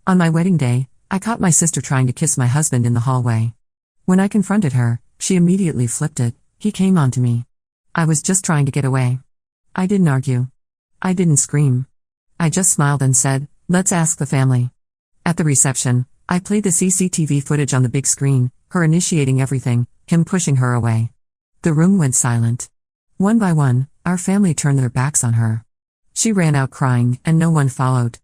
On my wedding day, I caught my sister trying to kiss my husband in the hallway. When I confronted her, she immediately flipped it. He came on to me. I was just trying to get away. I didn't argue. I didn't scream. I just smiled and said, "Let's ask the family." At the reception, I played the CCTV footage on the big screen, her initiating everything, him pushing her away. The room went silent. One by one, our family turned their backs on her. She ran out crying, and no one followed.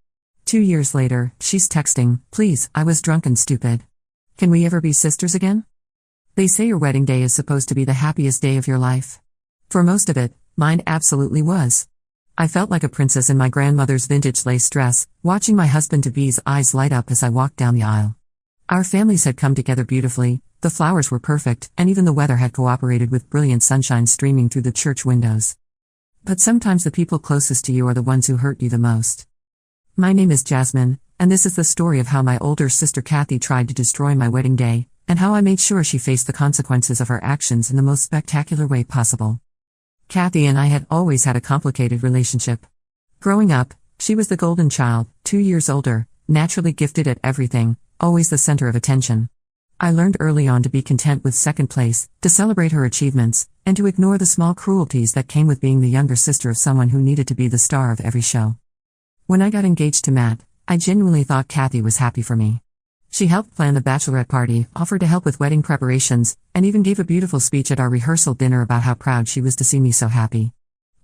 2 years later, she's texting, "Please, I was drunk and stupid. Can we ever be sisters again?" They say your wedding day is supposed to be the happiest day of your life. For most of it, mine absolutely was. I felt like a princess in my grandmother's vintage lace dress, watching my husband-to-be's eyes light up as I walked down the aisle. Our families had come together beautifully, the flowers were perfect, and even the weather had cooperated with brilliant sunshine streaming through the church windows. But sometimes the people closest to you are the ones who hurt you the most. My name is Jasmine, and this is the story of how my older sister Kathy tried to destroy my wedding day, and how I made sure she faced the consequences of her actions in the most spectacular way possible. Kathy and I had always had a complicated relationship. Growing up, she was the golden child, 2 years older, naturally gifted at everything, always the center of attention. I learned early on to be content with second place, to celebrate her achievements, and to ignore the small cruelties that came with being the younger sister of someone who needed to be the star of every show. When I got engaged to Matt, I genuinely thought Kathy was happy for me. She helped plan the bachelorette party, offered to help with wedding preparations, and even gave a beautiful speech at our rehearsal dinner about how proud she was to see me so happy.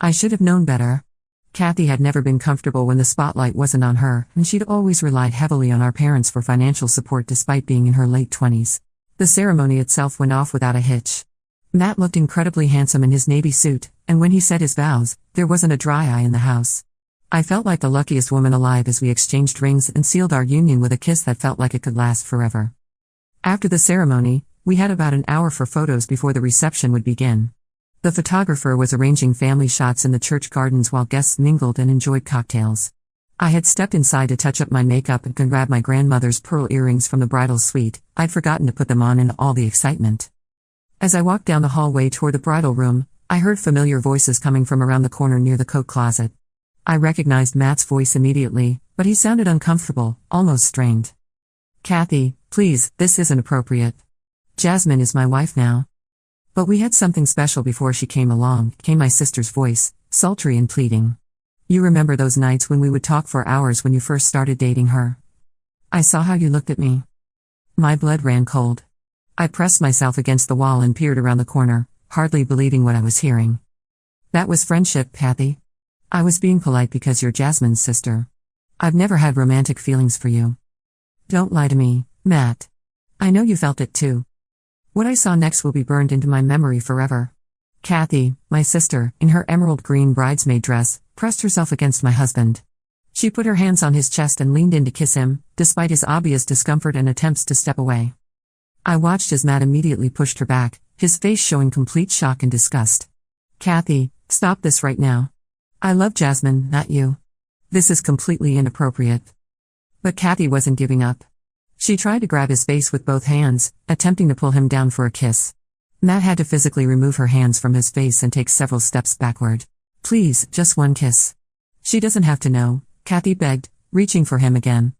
I should have known better. Kathy had never been comfortable when the spotlight wasn't on her, and she'd always relied heavily on our parents for financial support despite being in her late 20s. The ceremony itself went off without a hitch. Matt looked incredibly handsome in his navy suit, and when he said his vows, there wasn't a dry eye in the house. I felt like the luckiest woman alive as we exchanged rings and sealed our union with a kiss that felt like it could last forever. After the ceremony, we had about an hour for photos before the reception would begin. The photographer was arranging family shots in the church gardens while guests mingled and enjoyed cocktails. I had stepped inside to touch up my makeup and grab my grandmother's pearl earrings from the bridal suite. I'd forgotten to put them on in all the excitement. As I walked down the hallway toward the bridal room, I heard familiar voices coming from around the corner near the coat closet. I recognized Matt's voice immediately, but he sounded uncomfortable, almost strained. "Kathy, please, this isn't appropriate. Jasmine is my wife now." "But we had something special before she came along," came my sister's voice, sultry and pleading. "You remember those nights when we would talk for hours when you first started dating her? I saw how you looked at me." My blood ran cold. I pressed myself against the wall and peered around the corner, hardly believing what I was hearing. "That was friendship, Kathy. I was being polite because you're Jasmine's sister. I've never had romantic feelings for you." "Don't lie to me, Matt. I know you felt it too." What I saw next will be burned into my memory forever. Kathy, my sister, in her emerald green bridesmaid dress, pressed herself against my husband. She put her hands on his chest and leaned in to kiss him, despite his obvious discomfort and attempts to step away. I watched as Matt immediately pushed her back, his face showing complete shock and disgust. "Kathy, stop this right now. I love Jasmine, not you. This is completely inappropriate." But Kathy wasn't giving up. She tried to grab his face with both hands, attempting to pull him down for a kiss. Matt had to physically remove her hands from his face and take several steps backward. "Please, just one kiss." "She doesn't have to know," Kathy begged, reaching for him again.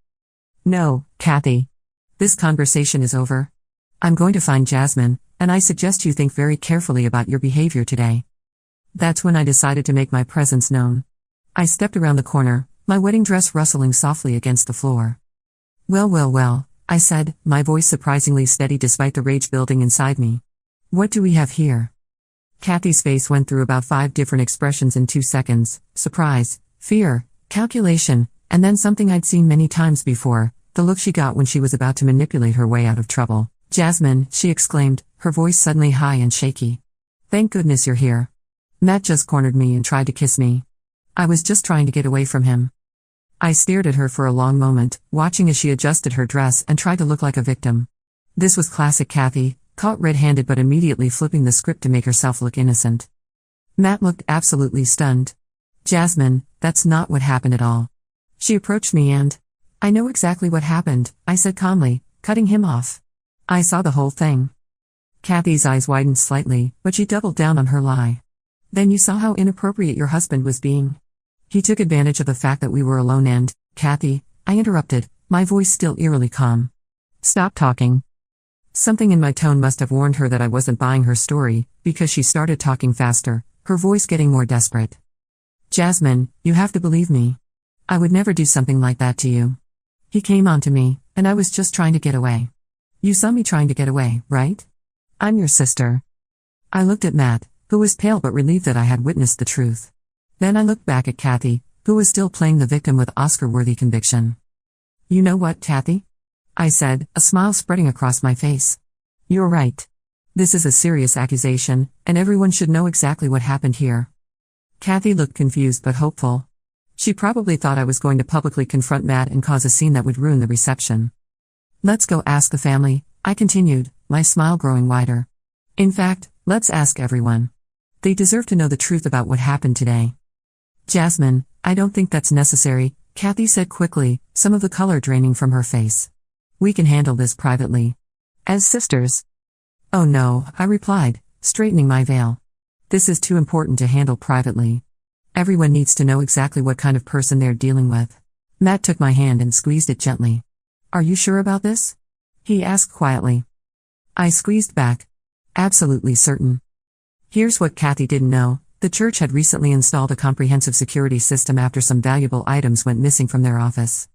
"No, Kathy. This conversation is over. I'm going to find Jasmine, and I suggest you think very carefully about your behavior today." That's when I decided to make my presence known. I stepped around the corner, my wedding dress rustling softly against the floor. Well, I said, my voice surprisingly steady despite the rage building inside me. "What do we have here?" Kathy's face went through about 5 different expressions in 2 seconds: surprise, fear, calculation, and then something I'd seen many times before, the look she got when she was about to manipulate her way out of trouble. "Jasmine," she exclaimed, her voice suddenly high and shaky. "Thank goodness you're here. Matt just cornered me and tried to kiss me. I was just trying to get away from him." I stared at her for a long moment, watching as she adjusted her dress and tried to look like a victim. This was classic Kathy, caught red-handed but immediately flipping the script to make herself look innocent. Matt looked absolutely stunned. "Jasmine, that's not what happened at all." She approached me and, "I know exactly what happened," I said calmly, cutting him off. "I saw the whole thing." Kathy's eyes widened slightly, but she doubled down on her lie. "Then you saw how inappropriate your husband was being. He took advantage of the fact that we were alone and," "Kathy," I interrupted, My voice still eerily calm. Stop talking. Something in my tone must have warned her that I wasn't buying her story, because she started talking faster, her voice getting more desperate. Jasmine, you have to believe me. I would never do something like that to you. He came on to me, and I was just trying to get away. You saw me trying to get away, right? I'm your sister. I looked at Matt, who was pale but relieved that I had witnessed the truth. Then I looked back at Kathy, who was still playing the victim with Oscar-worthy conviction. You know what, Kathy? I said, a smile spreading across my face. You're right. This is a serious accusation, and everyone should know exactly what happened here. Kathy looked confused but hopeful. She probably thought I was going to publicly confront Matt and cause a scene that would ruin the reception. Let's go ask the family, I continued, my smile growing wider. In fact, let's ask everyone. They deserve to know the truth about what happened today. Jasmine, I don't think that's necessary, Kathy said quickly, some of the color draining from her face. We can handle this privately. As sisters. Oh no, I replied, straightening my veil. This is too important to handle privately. Everyone needs to know exactly what kind of person they're dealing with. Matt took my hand and squeezed it gently. Are you sure about this? He asked quietly. I squeezed back. Absolutely certain. Here's what Kathy didn't know. The church had recently installed a comprehensive security system after some valuable items went missing from their office.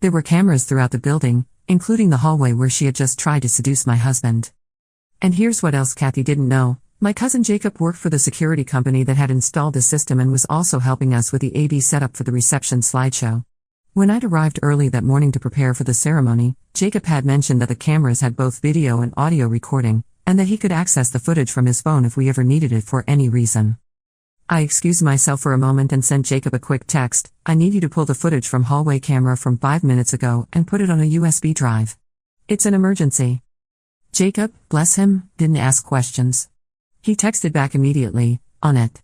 There were cameras throughout the building, including the hallway where she had just tried to seduce my husband. And here's what else Kathy didn't know. My cousin Jacob worked for the security company that had installed the system and was also helping us with the AV setup for the reception slideshow. When I'd arrived early that morning to prepare for the ceremony, Jacob had mentioned that the cameras had both video and audio recording, and that he could access the footage from his phone if we ever needed it for any reason. I excused myself for a moment and sent Jacob a quick text. I need you to pull the footage from hallway camera from 5 minutes ago and put it on a USB drive. It's an emergency. Jacob, bless him, didn't ask questions. He texted back immediately, on it.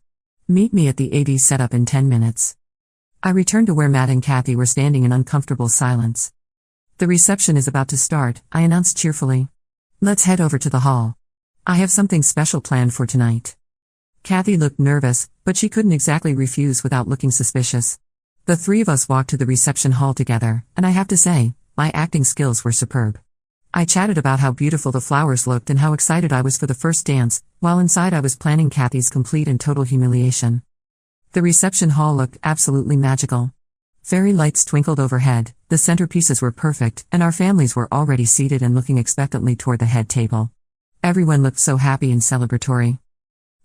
Meet me at the AV setup in 10 minutes. I returned to where Matt and Kathy were standing in uncomfortable silence. The reception is about to start, I announced cheerfully. Let's head over to the hall. I have something special planned for tonight. Kathy looked nervous, but she couldn't exactly refuse without looking suspicious. The three of us walked to the reception hall together, and I have to say, my acting skills were superb. I chatted about how beautiful the flowers looked and how excited I was for the first dance, while inside I was planning Kathy's complete and total humiliation. The reception hall looked absolutely magical. Fairy lights twinkled overhead, the centerpieces were perfect, and our families were already seated and looking expectantly toward the head table. Everyone looked so happy and celebratory.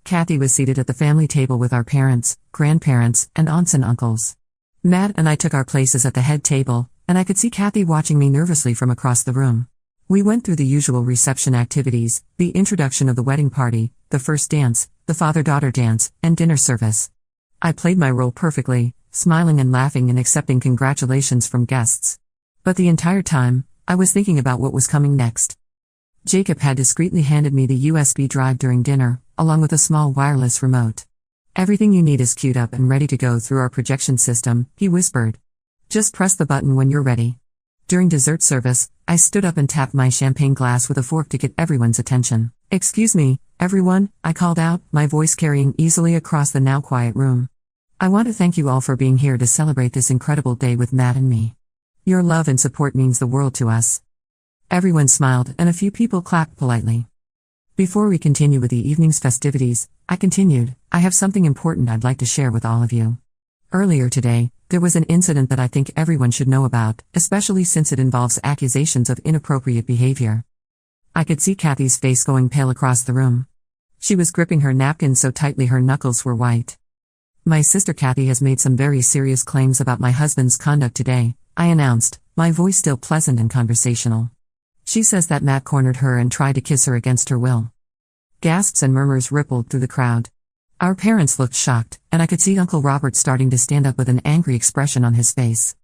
Kathy was seated at the family table with our parents, grandparents, and aunts and uncles. Matt and I took our places at the head table, and I could see Kathy watching me nervously from across the room. We went through the usual reception activities, the introduction of the wedding party, the first dance, the father-daughter dance, and dinner service. I played my role perfectly, smiling and laughing and accepting congratulations from guests. But the entire time, I was thinking about what was coming next. Jacob had discreetly handed me the USB drive during dinner, along with a small wireless remote. Everything you need is queued up and ready to go through our projection system, he whispered. Just press the button when you're ready. During dessert service, I stood up and tapped my champagne glass with a fork to get everyone's attention. Excuse me, everyone, I called out, my voice carrying easily across the now quiet room. I want to thank you all for being here to celebrate this incredible day with Matt and me. Your love and support means the world to us. Everyone smiled and a few people clapped politely. Before we continue with the evening's festivities, I continued, I have something important I'd like to share with all of you. Earlier today, there was an incident that I think everyone should know about, especially since it involves accusations of inappropriate behavior. I could see Kathy's face going pale across the room. She was gripping her napkin so tightly her knuckles were white. My sister Kathy has made some very serious claims about my husband's conduct today, I announced, my voice still pleasant and conversational. She says that Matt cornered her and tried to kiss her against her will. Gasps and murmurs rippled through the crowd. Our parents looked shocked, and I could see Uncle Robert starting to stand up with an angry expression on his face.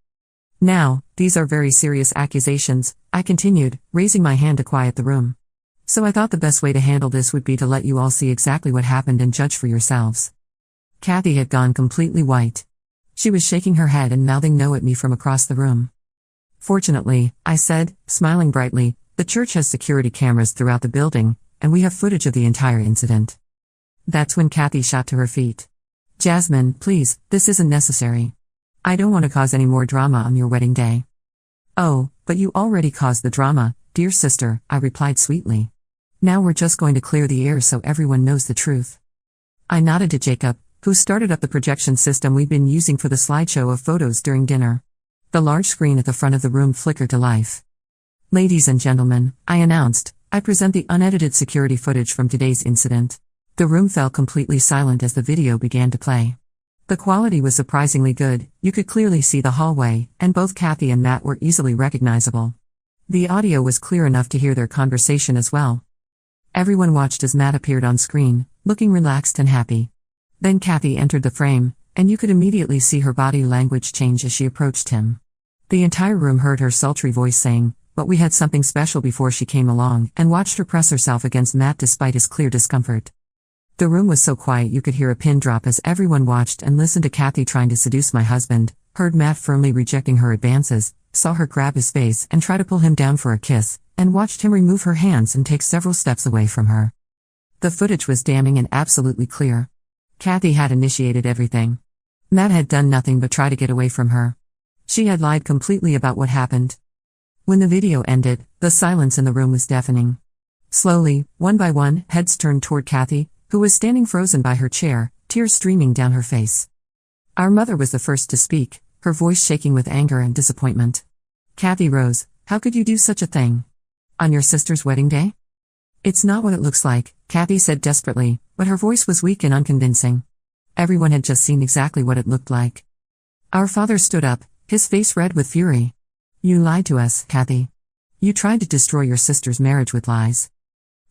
Now, these are very serious accusations, I continued, raising my hand to quiet the room. So I thought the best way to handle this would be to let you all see exactly what happened and judge for yourselves. Kathy had gone completely white. She was shaking her head and mouthing no at me from across the room. Fortunately, I said, smiling brightly, the church has security cameras throughout the building, and we have footage of the entire incident. That's when Kathy shot to her feet. Jasmine, please, this isn't necessary. I don't want to cause any more drama on your wedding day. Oh, but you already caused the drama, dear sister, I replied sweetly. Now we're just going to clear the air so everyone knows the truth. I nodded to Jacob, who started up the projection system we'd been using for the slideshow of photos during dinner. The large screen at the front of the room flickered to life. Ladies and gentlemen, I announced, I present the unedited security footage from today's incident. The room fell completely silent as the video began to play. The quality was surprisingly good, you could clearly see the hallway, and both Kathy and Matt were easily recognizable. The audio was clear enough to hear their conversation as well. Everyone watched as Matt appeared on screen, looking relaxed and happy. Then Kathy entered the frame, and you could immediately see her body language change as she approached him. The entire room heard her sultry voice saying, "But we had something special before she came along," and watched her press herself against Matt despite his clear discomfort. The room was so quiet you could hear a pin drop as everyone watched and listened to Kathy trying to seduce my husband, heard Matt firmly rejecting her advances, saw her grab his face and try to pull him down for a kiss, and watched him remove her hands and take several steps away from her. The footage was damning and absolutely clear. Kathy had initiated everything. Matt had done nothing but try to get away from her. She had lied completely about what happened. When the video ended, the silence in the room was deafening. Slowly, one by one, heads turned toward Kathy, who was standing frozen by her chair, tears streaming down her face. Our mother was the first to speak, her voice shaking with anger and disappointment. Kathy rose. "How could you do such a thing? On your sister's wedding day?" "It's not what it looks like," Kathy said desperately, but her voice was weak and unconvincing. Everyone had just seen exactly what it looked like. Our father stood up, his face red with fury. "You lied to us, Kathy. You tried to destroy your sister's marriage with lies."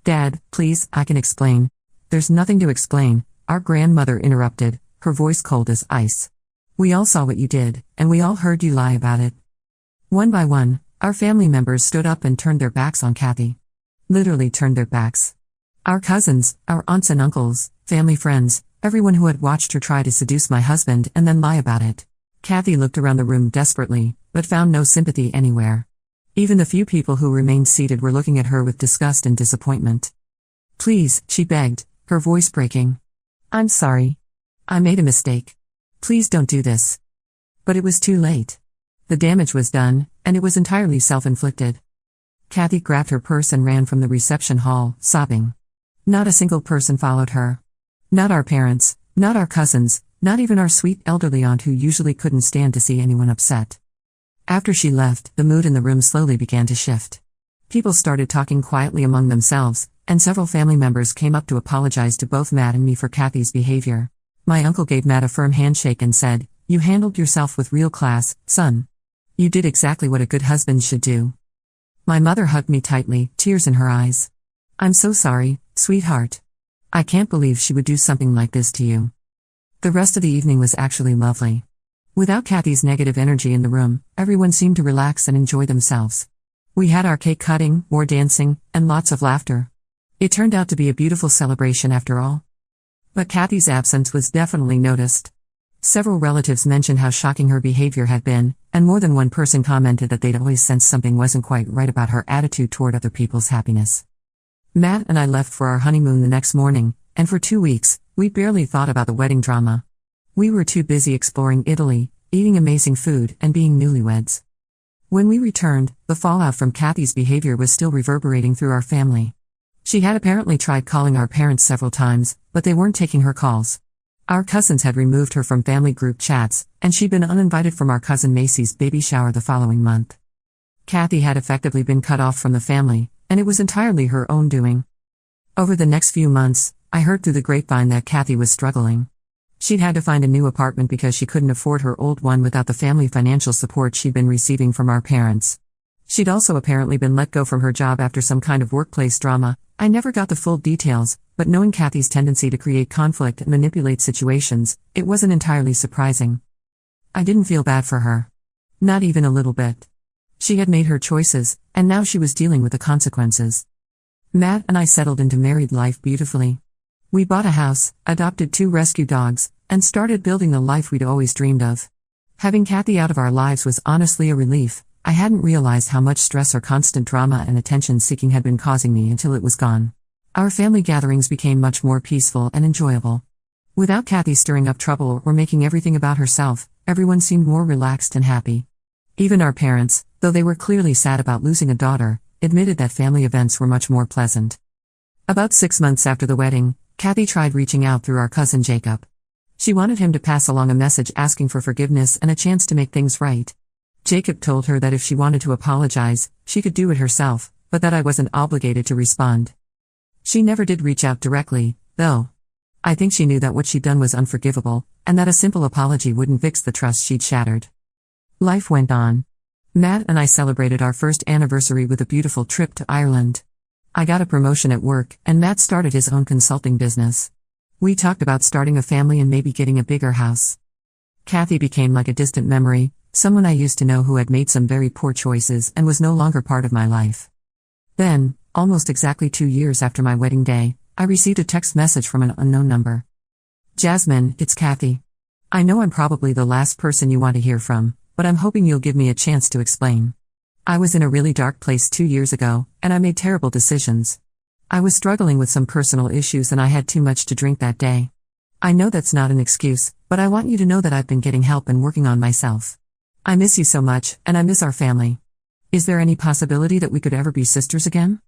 "Dad, please, I can explain." "There's nothing to explain," our grandmother interrupted, her voice cold as ice. "We all saw what you did, and we all heard you lie about it." One by one, our family members stood up and turned their backs on Kathy. Literally turned their backs. Our cousins, our aunts and uncles, family friends, everyone who had watched her try to seduce my husband and then lie about it. Kathy looked around the room desperately, but found no sympathy anywhere. Even the few people who remained seated were looking at her with disgust and disappointment. "Please," she begged, her voice breaking. "I'm sorry. I made a mistake. Please don't do this." But it was too late. The damage was done, and it was entirely self-inflicted. Kathy grabbed her purse and ran from the reception hall, sobbing. Not a single person followed her. Not our parents, not our cousins, not even our sweet elderly aunt who usually couldn't stand to see anyone upset. After she left, the mood in the room slowly began to shift. People started talking quietly among themselves, and several family members came up to apologize to both Matt and me for Kathy's behavior. My uncle gave Matt a firm handshake and said, "You handled yourself with real class, son. You did exactly what a good husband should do." My mother hugged me tightly, tears in her eyes. "I'm so sorry, sweetheart. I can't believe she would do something like this to you." The rest of the evening was actually lovely. Without Kathy's negative energy in the room, everyone seemed to relax and enjoy themselves. We had our cake cutting, more dancing, and lots of laughter. It turned out to be a beautiful celebration after all. But Kathy's absence was definitely noticed. Several relatives mentioned how shocking her behavior had been, and more than one person commented that they'd always sensed something wasn't quite right about her attitude toward other people's happiness. Matt and I left for our honeymoon the next morning, and for 2 weeks, we barely thought about the wedding drama. We were too busy exploring Italy, eating amazing food, and being newlyweds. When we returned, the fallout from Kathy's behavior was still reverberating through our family. She had apparently tried calling our parents several times, but they weren't taking her calls. Our cousins had removed her from family group chats, and she'd been uninvited from our cousin Macy's baby shower the following month. Kathy had effectively been cut off from the family, and it was entirely her own doing. Over the next few months, I heard through the grapevine that Kathy was struggling. She'd had to find a new apartment because she couldn't afford her old one without the family financial support she'd been receiving from our parents. She'd also apparently been let go from her job after some kind of workplace drama. I never got the full details, but knowing Kathy's tendency to create conflict and manipulate situations, it wasn't entirely surprising. I didn't feel bad for her. Not even a little bit. She had made her choices, and now she was dealing with the consequences. Matt and I settled into married life beautifully. We bought a house, adopted 2 rescue dogs, and started building the life we'd always dreamed of. Having Kathy out of our lives was honestly a relief. I hadn't realized how much stress or constant drama and attention-seeking had been causing me until it was gone. Our family gatherings became much more peaceful and enjoyable. Without Kathy stirring up trouble or making everything about herself, everyone seemed more relaxed and happy. Even our parents, though they were clearly sad about losing a daughter, admitted that family events were much more pleasant. About 6 months after the wedding, Kathy tried reaching out through our cousin Jacob. She wanted him to pass along a message asking for forgiveness and a chance to make things right. Jacob told her that if she wanted to apologize, she could do it herself, but that I wasn't obligated to respond. She never did reach out directly, though. I think she knew that what she'd done was unforgivable, and that a simple apology wouldn't fix the trust she'd shattered. Life went on. Matt and I celebrated our first anniversary with a beautiful trip to Ireland. I got a promotion at work, and Matt started his own consulting business. We talked about starting a family and maybe getting a bigger house. Kathy became like a distant memory, someone I used to know who had made some very poor choices and was no longer part of my life. Then, almost exactly 2 years after my wedding day, I received a text message from an unknown number. "Jasmine, it's Kathy. I know I'm probably the last person you want to hear from, but I'm hoping you'll give me a chance to explain. I was in a really dark place 2 years ago, and I made terrible decisions. I was struggling with some personal issues and I had too much to drink that day. I know that's not an excuse, but I want you to know that I've been getting help and working on myself. I miss you so much, and I miss our family. Is there any possibility that we could ever be sisters again?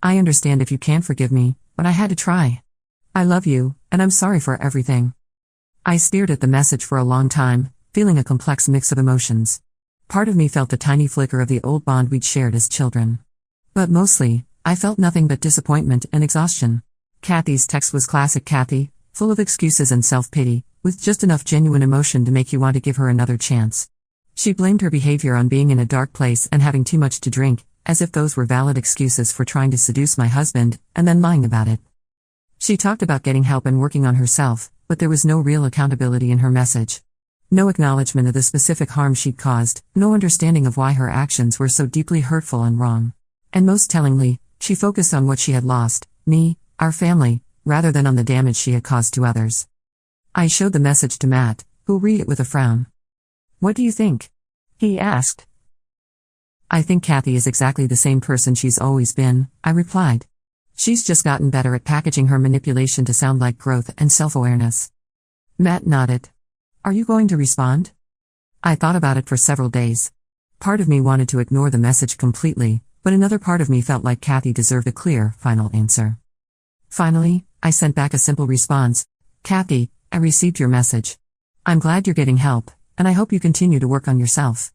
I understand if you can't forgive me, but I had to try. I love you, and I'm sorry for everything." I stared at the message for a long time, feeling a complex mix of emotions. Part of me felt a tiny flicker of the old bond we'd shared as children. But mostly, I felt nothing but disappointment and exhaustion. Kathy's text was classic Kathy, full of excuses and self-pity, with just enough genuine emotion to make you want to give her another chance. She blamed her behavior on being in a dark place and having too much to drink, as if those were valid excuses for trying to seduce my husband, and then lying about it. She talked about getting help and working on herself, but there was no real accountability in her message. No acknowledgement of the specific harm she'd caused, no understanding of why her actions were so deeply hurtful and wrong. And most tellingly, she focused on what she had lost, me, our family, rather than on the damage she had caused to others. I showed the message to Matt, who'll read it with a frown. "What do you think?" he asked. "I think Kathy is exactly the same person she's always been," I replied. "She's just gotten better at packaging her manipulation to sound like growth and self-awareness." Matt nodded. "Are you going to respond?" I thought about it for several days. Part of me wanted to ignore the message completely, but another part of me felt like Kathy deserved a clear, final answer. Finally, I sent back a simple response. "Kathy, I received your message. I'm glad you're getting help, and I hope you continue to work on yourself.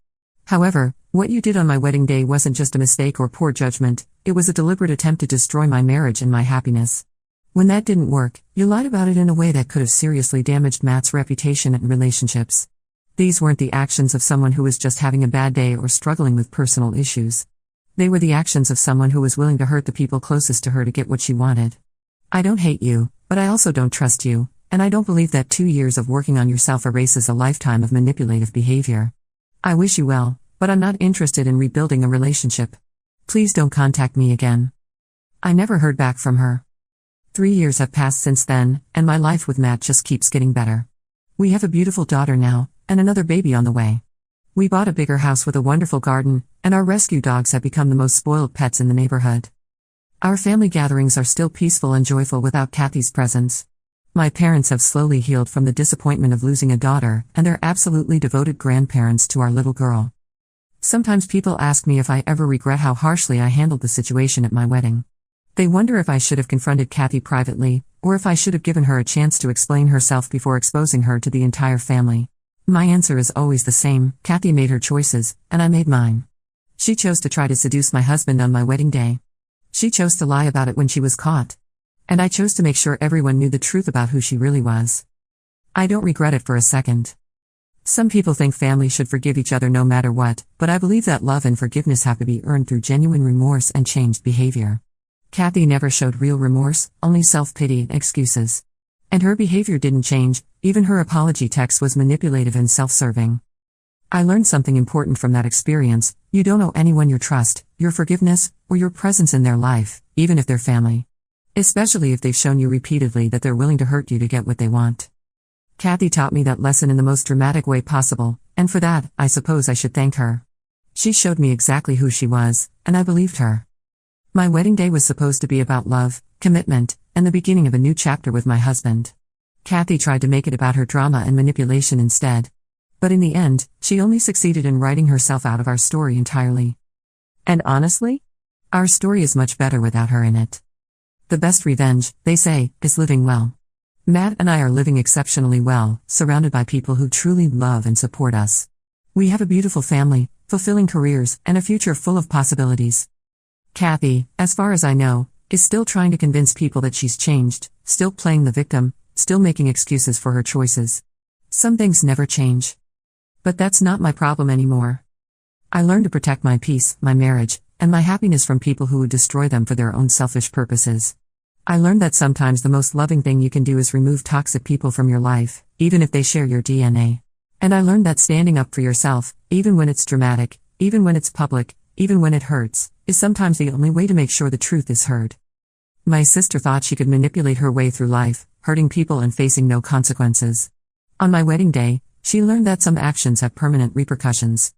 However, what you did on my wedding day wasn't just a mistake or poor judgment, it was a deliberate attempt to destroy my marriage and my happiness. When that didn't work, you lied about it in a way that could have seriously damaged Matt's reputation and relationships. These weren't the actions of someone who was just having a bad day or struggling with personal issues. They were the actions of someone who was willing to hurt the people closest to her to get what she wanted. I don't hate you, but I also don't trust you, and I don't believe that 2 years of working on yourself erases a lifetime of manipulative behavior. I wish you well, but I'm not interested in rebuilding a relationship. Please don't contact me again." I never heard back from her. 3 years have passed since then, and my life with Matt just keeps getting better. We have a beautiful daughter now, and another baby on the way. We bought a bigger house with a wonderful garden, and our rescue dogs have become the most spoiled pets in the neighborhood. Our family gatherings are still peaceful and joyful without Kathy's presence. My parents have slowly healed from the disappointment of losing a daughter, and they're absolutely devoted grandparents to our little girl. Sometimes people ask me if I ever regret how harshly I handled the situation at my wedding. They wonder if I should have confronted Kathy privately, or if I should have given her a chance to explain herself before exposing her to the entire family. My answer is always the same: Kathy made her choices, and I made mine. She chose to try to seduce my husband on my wedding day. She chose to lie about it when she was caught. And I chose to make sure everyone knew the truth about who she really was. I don't regret it for a second. Some people think families should forgive each other no matter what, but I believe that love and forgiveness have to be earned through genuine remorse and changed behavior. Kathy never showed real remorse, only self-pity and excuses. And her behavior didn't change, even her apology text was manipulative and self-serving. I learned something important from that experience: you don't owe anyone your trust, your forgiveness, or your presence in their life, even if they're family. Especially if they've shown you repeatedly that they're willing to hurt you to get what they want. Kathy taught me that lesson in the most dramatic way possible, and for that, I suppose I should thank her. She showed me exactly who she was, and I believed her. My wedding day was supposed to be about love, commitment, and the beginning of a new chapter with my husband. Kathy tried to make it about her drama and manipulation instead. But in the end, she only succeeded in writing herself out of our story entirely. And honestly, our story is much better without her in it. The best revenge, they say, is living well. Matt and I are living exceptionally well, surrounded by people who truly love and support us. We have a beautiful family, fulfilling careers, and a future full of possibilities. Kathy, as far as I know, is still trying to convince people that she's changed, still playing the victim, still making excuses for her choices. Some things never change. But that's not my problem anymore. I learned to protect my peace, my marriage, and my happiness from people who would destroy them for their own selfish purposes. I learned that sometimes the most loving thing you can do is remove toxic people from your life, even if they share your DNA. And I learned that standing up for yourself, even when it's dramatic, even when it's public, even when it hurts, is sometimes the only way to make sure the truth is heard. My sister thought she could manipulate her way through life, hurting people and facing no consequences. On my wedding day, she learned that some actions have permanent repercussions.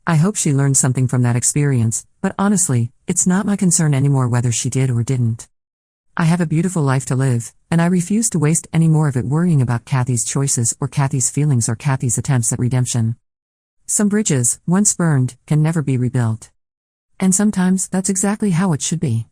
I hope she learned something from that experience, but honestly, it's not my concern anymore whether she did or didn't. I have a beautiful life to live, and I refuse to waste any more of it worrying about Kathy's choices or Kathy's feelings or Kathy's attempts at redemption. Some bridges, once burned, can never be rebuilt. And sometimes that's exactly how it should be.